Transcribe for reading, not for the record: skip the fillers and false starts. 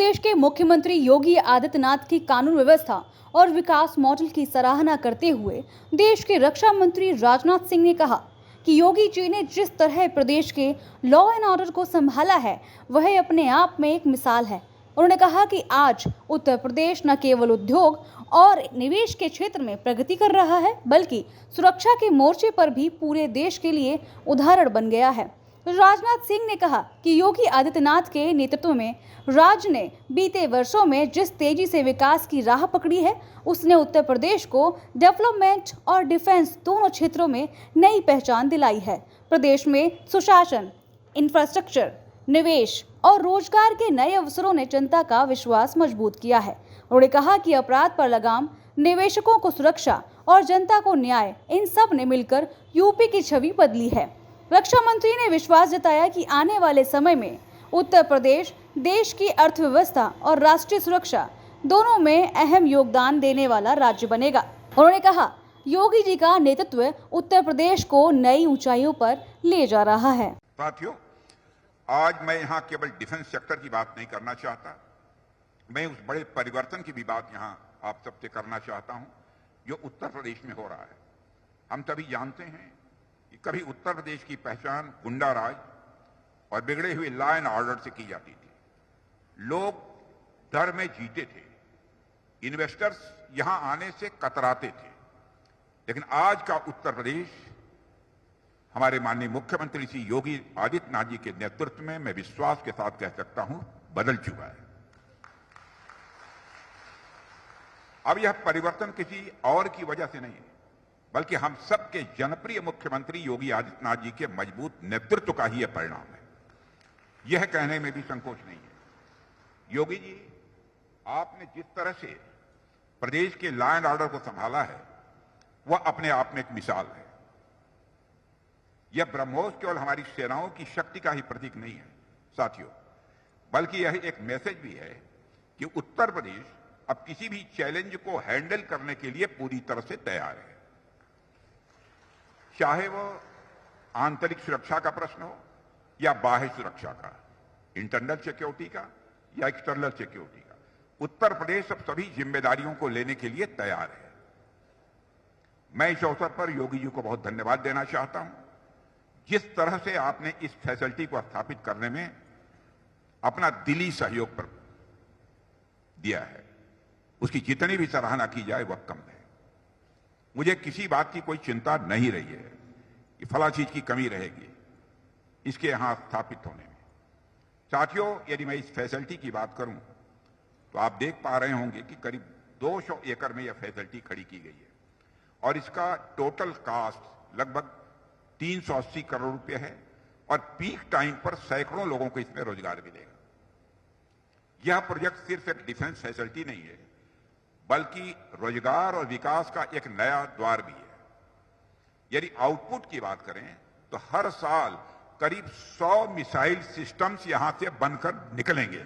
प्रदेश के मुख्यमंत्री योगी आदित्यनाथ की कानून व्यवस्था और विकास मॉडल की सराहना करते हुए देश के रक्षा मंत्री राजनाथ सिंह ने कहा कि योगी जी ने जिस तरह प्रदेश के लॉ एंड ऑर्डर को संभाला है वह अपने आप में एक मिसाल है। उन्होंने कहा कि आज उत्तर प्रदेश न केवल उद्योग और निवेश के क्षेत्र में प्रगति कर रहा है बल्कि सुरक्षा के मोर्चे पर भी पूरे देश के लिए उदाहरण बन गया है। राजनाथ सिंह ने कहा कि योगी आदित्यनाथ के नेतृत्व में राज्य ने बीते वर्षों में जिस तेजी से विकास की राह पकड़ी है उसने उत्तर प्रदेश को डेवलपमेंट और डिफेंस दोनों क्षेत्रों में नई पहचान दिलाई है। प्रदेश में सुशासन, इंफ्रास्ट्रक्चर, निवेश और रोजगार के नए अवसरों ने जनता का विश्वास मजबूत किया है। उन्होंने कहा कि अपराध पर लगाम, निवेशकों को सुरक्षा और जनता को न्याय, इन सब ने मिलकर यूपी की छवि बदली है। रक्षा मंत्री ने विश्वास जताया कि आने वाले समय में उत्तर प्रदेश देश की अर्थव्यवस्था और राष्ट्रीय सुरक्षा दोनों में अहम योगदान देने वाला राज्य बनेगा। उन्होंने कहा, योगी जी का नेतृत्व उत्तर प्रदेश को नई ऊंचाइयों पर ले जा रहा है। साथियों, आज मैं यहाँ केवल डिफेंस सेक्टर की बात नहीं करना चाहता, मैं उस बड़े परिवर्तन की भी बात यहाँ आप सबसे करना चाहता हूँ जो उत्तर प्रदेश में हो रहा है। हम सभी जानते हैं कि कभी उत्तर प्रदेश की पहचान गुंडा राज और बिगड़े हुए लॉ एंड ऑर्डर से की जाती थी। लोग डर में जीते थे, इन्वेस्टर्स यहां आने से कतराते थे। लेकिन आज का उत्तर प्रदेश हमारे माननीय मुख्यमंत्री श्री योगी आदित्यनाथ जी के नेतृत्व में मैं विश्वास के साथ कह सकता हूं बदल चुका है। अब यह परिवर्तन किसी और की वजह से नहीं है बल्कि हम सबके जनप्रिय मुख्यमंत्री योगी आदित्यनाथ जी के मजबूत नेतृत्व का ही यह परिणाम है। यह कहने में भी संकोच नहीं है। योगी जी, आपने जिस तरह से प्रदेश के लॉ एंड ऑर्डर को संभाला है वह अपने आप में एक मिसाल है। यह ब्रह्मोस केवल हमारी सेनाओं की शक्ति का ही प्रतीक नहीं है साथियों, बल्कि यह एक मैसेज भी है कि उत्तर प्रदेश अब किसी भी चैलेंज को हैंडल करने के लिए पूरी तरह से तैयार है। चाहे वो आंतरिक सुरक्षा का प्रश्न हो या बाह्य सुरक्षा का, इंटरनल सिक्योरिटी का या एक्सटर्नल सिक्योरिटी का, उत्तर प्रदेश अब सभी जिम्मेदारियों को लेने के लिए तैयार है। मैं इस अवसर पर योगी जी को बहुत धन्यवाद देना चाहता हूं। जिस तरह से आपने इस फैसिलिटी को स्थापित करने में अपना दिली सहयोग पर दिया है, उसकी जितनी भी सराहना की जाए वह कम है। मुझे किसी बात की कोई चिंता नहीं रही है कि फला चीज की कमी रहेगी इसके यहां स्थापित होने में। साथियों, यदि मैं इस फैसिलिटी की बात करूं तो आप देख पा रहे होंगे कि करीब 200 एकड़ में यह फैसिलिटी खड़ी की गई है और इसका टोटल कॉस्ट लगभग 380 करोड़ रुपए है और पीक टाइम पर सैकड़ों लोगों को इसमें रोजगार मिलेगा। यह प्रोजेक्ट सिर्फ एक डिफेंस फैसिलिटी नहीं है बल्कि रोजगार और विकास का एक नया द्वार भी है। यदि आउटपुट की बात करें तो हर साल करीब 100 मिसाइल सिस्टम्स यहां से बनकर निकलेंगे।